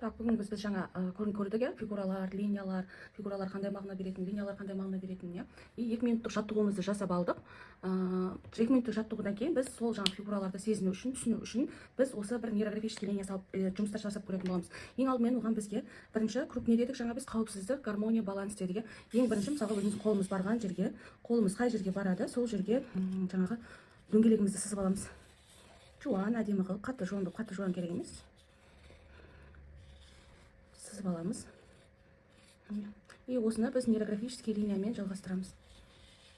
Так, бүгін біз жаңа көрдік, фигуралар, фигуралар қандай мағына беретін, линиялар қандай мағына беретін, И 2 минуттық жаттығуымызды жасап алдық. 2 минуттық жаттығудан кейін біз сол жаңа фигураларды сезіну үшін, түсіну үшін біз осы бір нейрографический линия салып, жұмыстар жасап көретін боламыз. Ең алдымен оған бізге бірінші круг не дедік, жаңа біз қауіпсіздік, гармония, баланс дедік. Ең бірінші мысалға өзіміз қолымыз барған жерге, қолымыз қай жерге барады, сол жерге жаңағы дөңгелегімізді сызып аламыз. Жуан, әдемі қылып, қатты жуан керек емес. Сызып аламыз. И осыны біз нейрографический линиямен жалғастырамыз.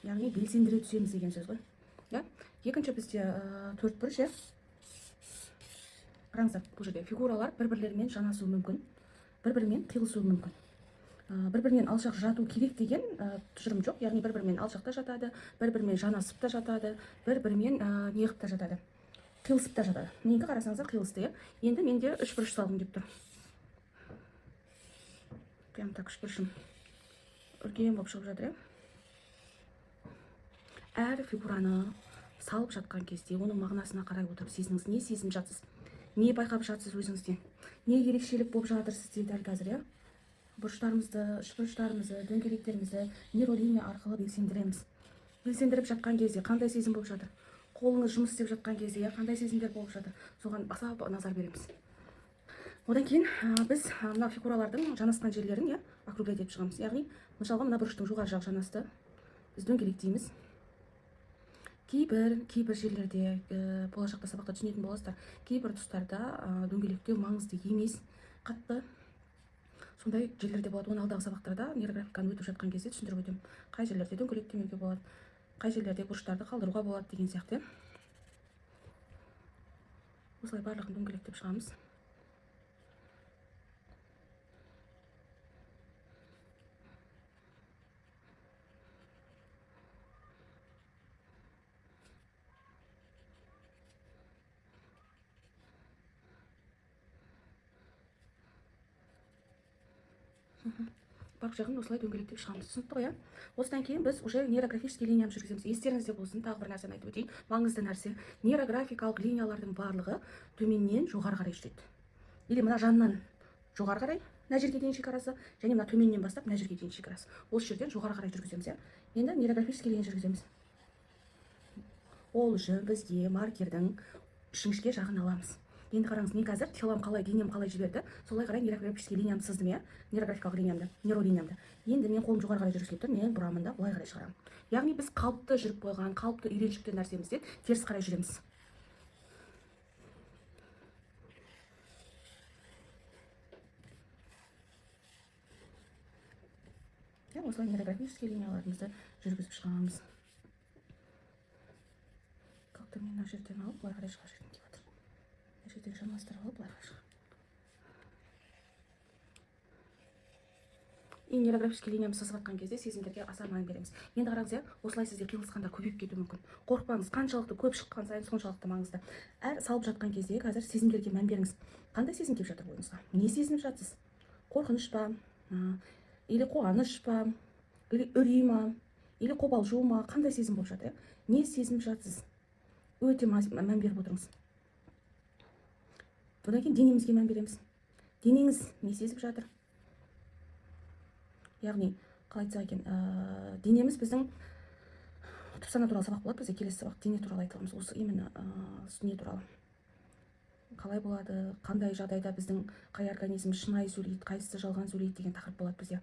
Яғни белсендіре түсеміз деген сөз ғой. Екінші бізде 4-1 қараңыздар, бұл жерде фигуралар бір-бірлерімен жанасуы мүмкін, бір-бірімен қиылысуы мүмкін. Бір-бірінен алшақ жату керек деген тұжырым жоқ. Яғни бір-бірімен алшақта жатады, бір-бірімен жанасып та жатады, бір-бірімен неғып та жатады, қиылысып та жатады. Менікі қарасаңыздар қиылысты. Енді менде 3-1 салғым деп тұр. Прям так 3-1 үлкен болып шығып жатыр. Әр фигураны салып жатқан кезде оның мағынасына қарай отырып сезініңіз, не сезініп жатсыз, не байқап жатсыз өзіңізден, не ерекшелік болып жатыр сізде дәл қазір. Бұрыштарымызды, үшбұрыштарымызды, дөңгелектерімізді нейролиния арқылы белсендіреміз. Белсендіріп жатқан кезде қандай сезім болып жатыр, қолыңыз жұмыс істеп жатқан кезде қандай сезімдер болып жатыр, соған баса назар береміз. Одан кейін біз мына фигуралардың жанасқан жерлерін округлять етіп шығамыз. Яғни, мысалға мына бұрыштың жоғары жақ жанасты біз дөңгелек дейміз. Кейбір жерлерде болашақта сабақта түсінетін боласыздар. Кейбір тұстарда дөңгелектеу маңызды емес, қатты сондай жерлерде болады. Оны алдағы сабақтарда нейрографиканы өтіп жатқан кезде түсіндіріп өтемін. Қай жерлерде дөңгелектемеуге болады, қай жерлерде бұрыштарды қалдыруға болады деген сияқты. Осылай барлығын дөңгелектеп шығамыз. Барлық жағын осылай дөңгелектеп шығамыз. Түсінікті ғой, Осыдан кейін біз уже нейрографический линияны жүргіземіз. Естеріңізде болсын, тағы бір нәрсені айтып өтейін. Маңызды нәрсе. Нейрографикалық линиялардың барлығы төменнен жоғары қарай жүреді. Или мына жаннан жоғары қарай, мына жерге дейін шекарасы, және мына төменнен бастап мына жерге дейін шекарасы. Осы жерден жоғары қарай жүргіземіз. Енді нейрографический линия жүргіземіз. Ол үшін бізде маркердің үшінші жағын аламыз. Енді қараңыз, мен қазір телом қалай, денем қалай жіберді, солай қарай нейрографический линиямды сыздым, нейрографикалық линиямды, нейролиниямды. Енді мен қолым жоғары қарай жүргізіліп тұр, мен бұрамында былай қарай шығарамын. Яғни біз қалыпты жүріп қойған, қалыпты үйреншікті нәрсемізден теріс қарай жүреміз. Осылай нейрографический линияларымызды жүргізіп шығамыз. Как-то мен мына жерден алып, былай қарай шыға жүргім деп отыр. Мына жерден жанастырып алып, былай қарай шыға. И нейрографический линиямды сызып жатқан кезде сезімдерге аса мән береміз. Енді қараңыз, осылай сізде қиылысқандар көбейіп кетуі мүмкін. Қорықпаңыз, қаншалықты көп шыққан сайын соншалықты маңызды. Әр салып жатқан кезде қазір сезімдерге мән беріңіз. Қандай сезім келіп жатыр бойыңызға? Не сезініп жатсыз? Қорқыныш па? Или қуаныш па? Или үрей ма? Или қобалжу ма? Қандай сезім болып жатыр? Не сезініп жатсыз? Өте мән беріп отырыңыз. Одан кейін денемізге мән береміз. Денеңіз не сезіп жатыр? Яғни, қалай айтсақ екен, денеміз біздің сана туралы сабақ болады, бізде келесі сабақ дене туралы айтыламыз. Осы именно не туралы. Қалай болады, қандай жағдайда біздің қай организм шынайы сөйлейді, қайсысы жалған сөйлейді деген тақырып болады бізде.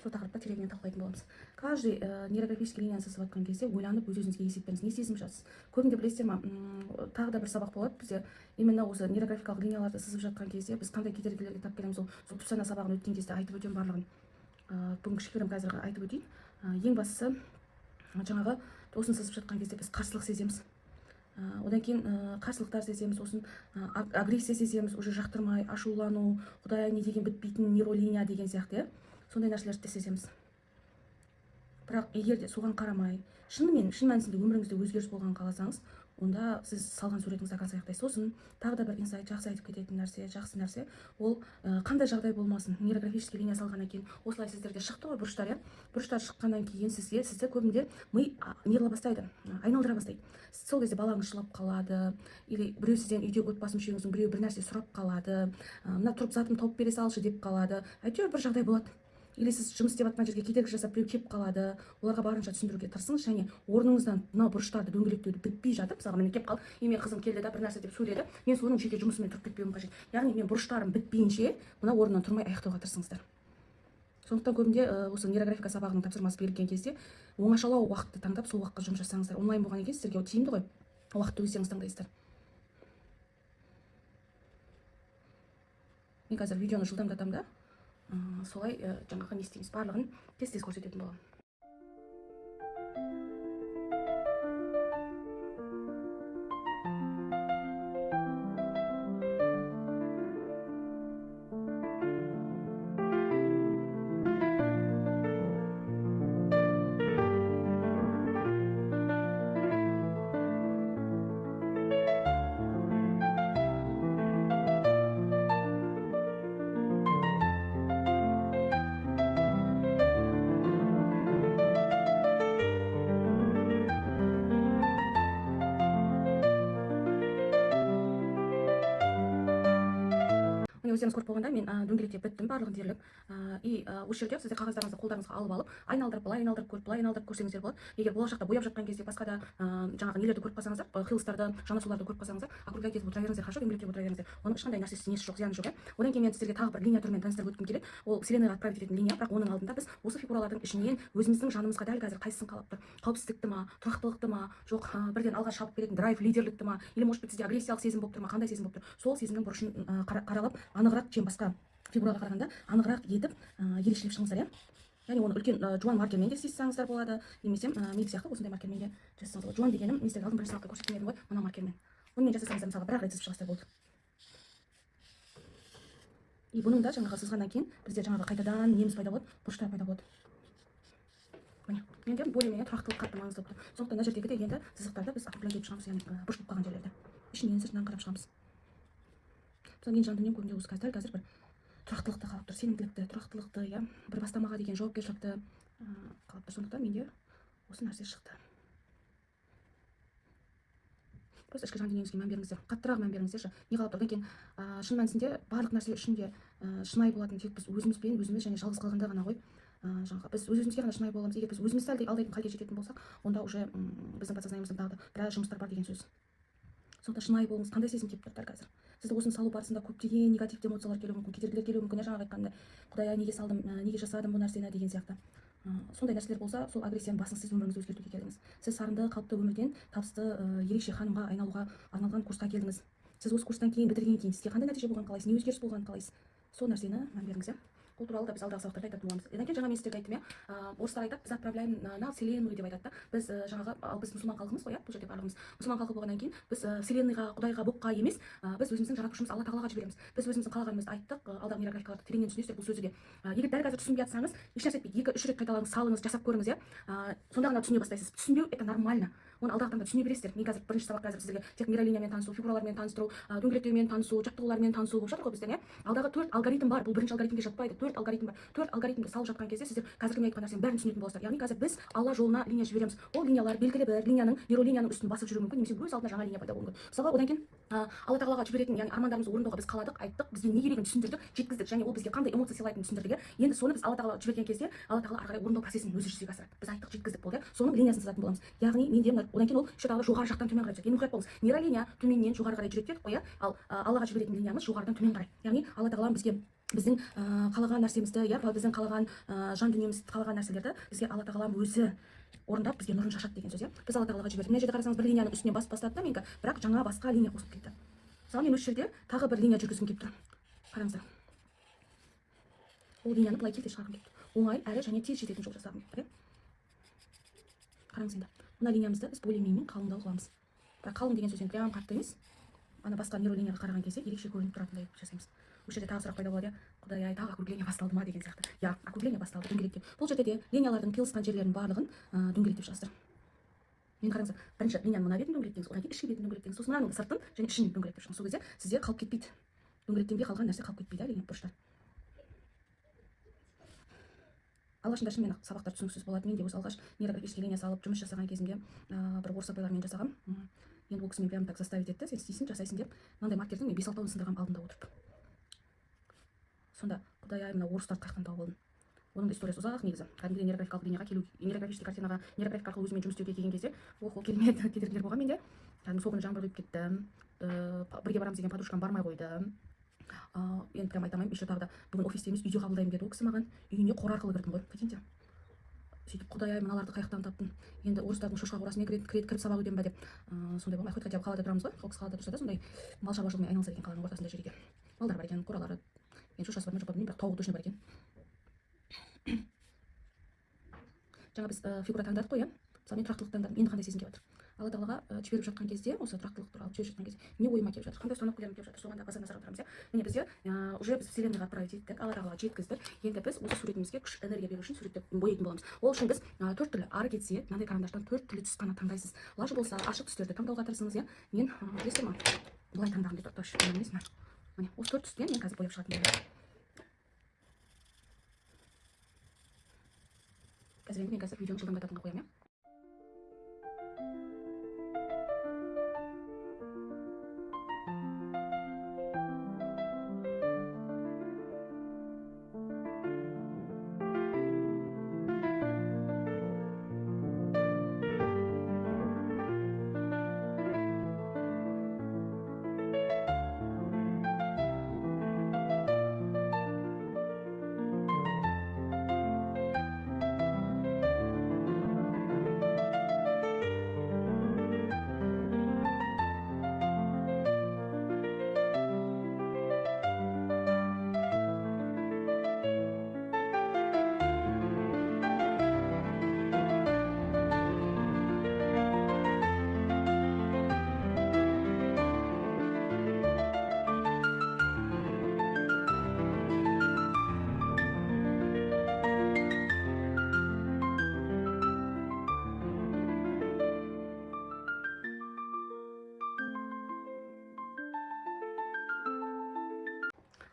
Сол тақырыпта тереңінен талқылайтын боламыз. Каждый нейрографический линияны сызып жатқан кезде ойланып өз-өзіңізге есеп беріңіз. Не сезініп жатсыз? Көбінде білесіздер ма, тағы да бір сабақ болады бізде. Именно осы нейрографикалық линияларды сызып жатқан кезде біз қандай кедергілерге тап келеміз, сол түпсана сабағын өткен кезде айтып өтемін барлығын. Бүгін кішігірім қазір айтып өтейін. Ең бастысы жаңағы осыны сызып жатқан кезде біз қарсылық сеземіз. Одан кейін қарсылықтар сеземіз, осын агрессия сеземіз, уже жақтырмай, ашулану, құдай не деген бітпейтін нейролиния деген сияқты, сондай нәрселерді сеземіз. Бірақ егер де соған қарамай, шын мәнісінде өміріңізде өзгеріс болған қаласаңыз, онда сіз салған суретіңіз оказывается аяқтай. Сосын тағы да бір инсайт, жақсы айтып кететін нәрсе, жақсы нәрсе, ол қандай жағдай болмасын, нейрографический линия салғаннан кейін осылай сіздерде шықты ғой бұрыштар, иә. Бұрыштар шыққаннан кейін сізді көбінде ми неғыла бастайды, айналдыра бастайды. Сол кезде балаңыз жылап қалады, или біреу сізден үйде отбасы мүшеңіздің біреу бір нәрсе сұрап қалады, мына тұрып затым тауып бере салшы деп қалады. Әйтеуір бір жағдай болады. Или сіз жұмыс істеп жатқан жерге кедергі жасап біреу келіп қалады, оларға барынша түсіндіруге тырысыңыз, және орныңыздан мына бұрыштарды дөңгелектеуді бітпей жатып, мысалға мен келіп қалып, мен қызым келді да бір нәрсе деп сөйледі, мен соның жеке жұмысымен тұрып кетпеуім қажет. Яғни мен бұрыштарым бітпейінше мына орнынан тұрмай аяқтауға тырысыңыздар. Сондықтан көбінде осы нейрографика сабағының тапсырмасы берілген кезде оңашалау уақытты таңдап сол уақытқа жұмыс жасаңыздар. Онлайн болғаннан кейін сіздерге тиімді ғой, уақытты өздеріңіз таңдайсыздар. Мен қазір видеоны жылдамдатамын да, солай жаңағы не істейміз, барлығын тез көрсететін боламын. Өздеріңіз көріп болғанда мен дөңгелектеп біттім, барлығын дерлік. И осы жерде сіздер қағаздарыңызды қолдарыңызға алып алып, айналдырып, былай айналдырып көрсеңіздер болады. Егер болашақта бояп жатқан кезде басқа да жаңағы нелерді көріп қалсаңыздар, хилстарды, жанасуларды көріп қалсаңыздар, округлять етіп отыра беріңіздер, хорошо, дөңгелектеп отыра беріңіздер. Оның ешқандай нәрсесі несі жоқ, зияны жоқ, иә. Одан кейін мен сіздерге тағы бір линия түрімен таныстырып өткім келеді. Ол вселенныйға отправить ететін линия, бірақ оның алдында біз осы фигуралардың ішінен өзіміздің жанымызға дәл қазір қайсысын қалап тұр? Қауіпсіздікті ма, тұрақтылықты ма, жоқ бірден алға шабып беретін драйв, лидерлікті ма, или может быть сізде агрессиялық сезім болып тұр ма, қандай сезім болып тұр? Сол сезімнің бұрышын қаралап анығырақ, чем басқа фигураға қарағанда анығырақ етіп ерекшелеп шығыңыздар, иә. Яғни оны үлкен жуан маркермен де істесеңіздер болады, немесе мен сияқты осындай маркермен де жасасаңыз болады. Жуан дегенім мен сіздерге алдын бірінші сабақта көрсеткен едім ғой, мына маркермен. Онымен жасасаңыздар мысалға бір-ақ рет сызып шығасыздар болды. И бұның да жаңағы сызғаннан кейін бізде жаңағы қайтадан неміз пайда болады, бұрыштар пайда болады. Міне, менде более-менее тұрақтылық қатты маңызды болып тұр. Сондықтан мына жердегі де енді сызықтарды біз округлять етіп шығамыз, яғни бұрыш болып қалған жерлерді ішінен сыртынан қарап шығамыз. Мысалы мен жан дүнием көбінде осы қазір бір тұрақтылықты қалап тұр, сенімділікті, тұрақтылықты, иә, бір бастамаға деген жауапкершілікті қалап тұр. Сондықтан менде осы нәрсе шықты. Просто ішкі жан дүниеңізге мән беріңіздер, қаттырақ мән беріңіздерші. Не қалап тұр? Одан кейін шын мәнісінде барлық нәрсе ішінде шынайы болатын тек біз өзімізбен өзіміз және жалғыз қалғанда ғана ғой. Жаңағы біз өзімізге ғана шынайы боламыз. Егер біз өзімізді алдайтын халге жететін болсақ, онда уже біздің подсознаниемізде тағы да біраз жұмыстар бар деген сөз. Сондықтан шынайы болыңыз. Қандай сезім келіп тұр қазір? Сізді осыны салу барысында көптеген негативті эмоциялар келуі мүмкін, кедергілер келуі мүмкін, жаңағы айтқандай, Құдай, неге салдым, неге жасадым бұл нәрсені деген сияқты. Сондай нәрселер болса, сол агрессияның басын сіз өміріңізді өзгертуге келдіңіз. Сіз сарынды, қалыпты өмірден табысты, ерекше ханымға айналуға арналған курсқа келдіңіз. Сіз осы курстан кейін бітіргеннен кейін сізге қандай нәтиже болғанын қалайсыз, не өзгеріс болғанын қалайсыз? Сол нәрсені мән беріңіз, иә. Бұл туралы да біз алдағы сабақтарда айтатын боламыз. Одан кейін жаңа мен сіздерге айттым, иә, орыстар айтады, біз отправляем на вселенную деп айтады да. Біз жаңағы біз мұсылман халқымыз ғой, иә, бұл жерде барлығымыз мұсылман халқы болғаннан кейін біз вселенныйға, Құдайға, Богқа емес, біз өзіміздің жаратушымыз Алла тағалаға жібереміз. Біз өзіміздің қалағанымызды айттық, алдағы нейрографикаларды тереңнен түсінесіздер бұл сөзді де. Егер дәл қазір түсінбей жатсаңыз, ешнәрсе етпейді, 2-3 рет қайталаңыз, салыңыз, жасап көріңіз, иә. Сонда ғана түсіне бастайсыз. Түсінбеу это нормально. Оны алдағы таңда түсіне бересіздер. Мен қазір бірінші сабақ қазір сіздерге тек нейролиниямен танысу, фигуралармен таныстыру, дөңгелектеумен танысу, жаттығулармен танысу болып жатыр ғой бізде, иә. Алдағы 4 алгоритм бар. Бұл бірінші алгоритмге жатпайды. 4 алгоритм бар. 4 алгоритмді салып жатқан кезде сіздер қазіргі мен айтқан нәрсенің бәрін түсінетін боласыздар. Яғни қазір біз Алла жолына линия жібереміз. Ол линиялар белгілі бір линияның, нейролинияның үстін басып жүруі мүмкін, немесе өз алдына жаңа линия пайда болуы мүмкін. Мысалға, одан кейін Алла тағалаға жіберетін, яғни армандарымызды орындауға біз қаладық, айттық, бізге не керегін түсіндірдік, жеткіздік, және ол бізге қандай эмоция сыйлайтынын түсіндірдік. Енді соны біз Алла тағалаға жіберген кезде Алла тағала ары қарай орындау процесін өзі жүзеге асырады. Біз айттық, жеткіздік болды, соның линиясын сызатын боламыз. Яғни менде одан кейін ол шетағы жоғары жақтан төмен қарай жүреді. Енді мұқият болыңыз. Нейролиния төменнен жоғары қарай жүреді дедік қой, иә. Ал Аллаға жіберетін линиямыз жоғарыдан төмен қарай. Яғни Алла тағала біздің қалаған нәрсемізді, иә, біздің қалаған жан дүниемізді, қалаған нәрселерді бізге Алла тағала өзі орындап бізге нұрын шашады деген сөз, иә. Біз Алла тағалаға жібердік. Мына жерде қарасаңыз бір линияның үстінен басып бастады да менікі, бірақ жаңа басқа линия қосылып кетті. Мысалы мен осы жерде тағы бір линия жүргізгім келіп тұр. Қараңыздар. Ол линияны былай келте шығарғым келіп тұр. Оңай әрі және тез жететін жол жасағым келіп тұр, иә. Қараңыз енді. Мына линиямызды біз более-менее қалыңдау қыламыз. Бірақ қалың деген сөз енді прям қатты емес. Ана басқа нейролинияға қараған кезде ерекше көрініп тұратындай жасаймыз. Осы жерде тағы сұрақ пайда болады, Құдай ай, тағы округление басталды ма деген сияқты. Я, округление басталды, дөңгелектеп. Бұл жерде де линиялардың қиылысқан жерлерінің барлығын дөңгелектеп шығасыздар. енді қараңыздар, бірінші линияның мына бетін дөңгелеттеңіз, одан кейін ішкі бетін дөңгелеттеңіз, сосын мынаның сыртын және ішін дөңгелеттеп шығыңыз. Сол кезде сізде қалып кетпейді, дөңгелеттенбей қалған нәрсе қалып кетпейді линия бұрыштар. Алғашында шынымен ақ сабақтар түсініксіз болады. Мен де өзі алғаш нейрографический линия салып жұмыс жасаған кезімде бір орыс апайлармен жасағам. Енді ол кісі мен прям так заставить етті, сен істейсің, жасайсың деп, мынандай маркердің мен 5-6-ауын сындырғам алдында отырып. Сонда құдай-ай, мына орыстарды қаяқтан тауып алдым. Оның да историясы ұзақ негізі. Кәдімгідей нейрографикалық линияға келу, нейрографический картинаға, нейрографик арқылы өзімен жұмыс істеуге келген кезде, ол керемет кедергілер болған менде. Кәдімгі сол күні жаңбыр құйып кетті. Бірге барамыз деген подружкам бармай қойды. Енді прям айта алмаймын, еще тағы да бүгін офисте емес, үйде қабылдаймын деді ол кісі маған. Үйіне қора арқылы кірдім ғой, прикиньте. Сөйтіп құдай-ай, мыналарды қаяқтан таптым. Енді орыстардың шошқа қорасымен кіріп сабақ өтем ба деп. Сондай болмай, хоть хотя бы қалада тұрамыз ғой, қоқыс қалада тұрса да сондай мал шаруашылығымен айналысады екен қаланың ортасында жер екен. Малдар бар екен, қоралары. Енді шошасы бар ма жоқ па білмеймін, бірақ тауығы точно бар екен. Жаңа біз фигура таңдадық қой, иә? Мысалы мен тұрақтылық таңдадым, енді қандай сезім келіп жатыр? Алла тағалаға жіберіп жатқан кезде, осы тұрақтылық туралы жіберіп жатқан кезде не ойыма келіп жатыр, қандай установкаларым келіп жатыр, соған да баса назар аударамыз, иә? Міне бізде уже біз вселенныйға отправить еттік, Алла тағалаға жеткіздік. Енді біз осы суретімізге күш энергия беру үшін суреттеп бояйтын боламыз. Ол үшін біз 4 түрлі, ары кетсе, мынандай карандаштан 4 түрлі түс қана таңдайсыз. Лажы болса ашық түстерді таңдауға тырысыңыз, иә? Мен білесіздер ма? Былай таңдағым келіп тұр, білесіз ме? Міне осы 4 түстен мен қазір бояп шығатын боламын. Қазір енді мен видеоны жылдамдататынға қоямын, иә?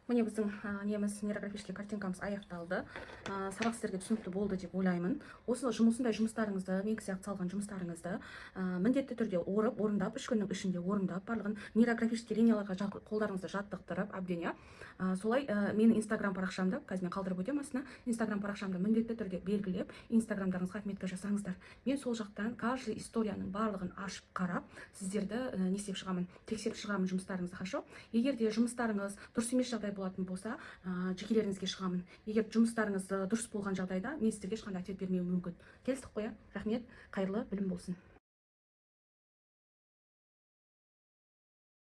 Міне біздің неміз нейрографический картинкамыз аяқталды. Сабақ сіздерге түсінікті болды деп ойлаймын. Осы осындай жұмыстарыңызды, мен сияқты салған жұмыстарыңызды міндетті түрде орындап, 3 күннің ішінде орындап, барлығын нейрографический линияларға қолдарыңызды жаттықтырып, әбден, солай менің инстаграм парақшамды, қазір мен қалдырып өтемін астына, инстаграм парақшамды міндетті түрде белгілеп, инстаграмдарыңызға отметка жасаңыздар. Мен сол жақтан каждый историяның барлығын ашып қарап, сіздерді не істеп шығамын, тексеріп шығамын жұмыстарыңызды, хорошо? Егер де жұмыстарыңыз дұрыс емес жағдай болатын болса, жекелеріңізге шығамын. Егер жұмыстарыңыз дұрыс болған жағдайда, мен сіздерге ешқандай ответ бермеуім мүмкін. Келістік қой, рахмет, қайырлы білім болсын.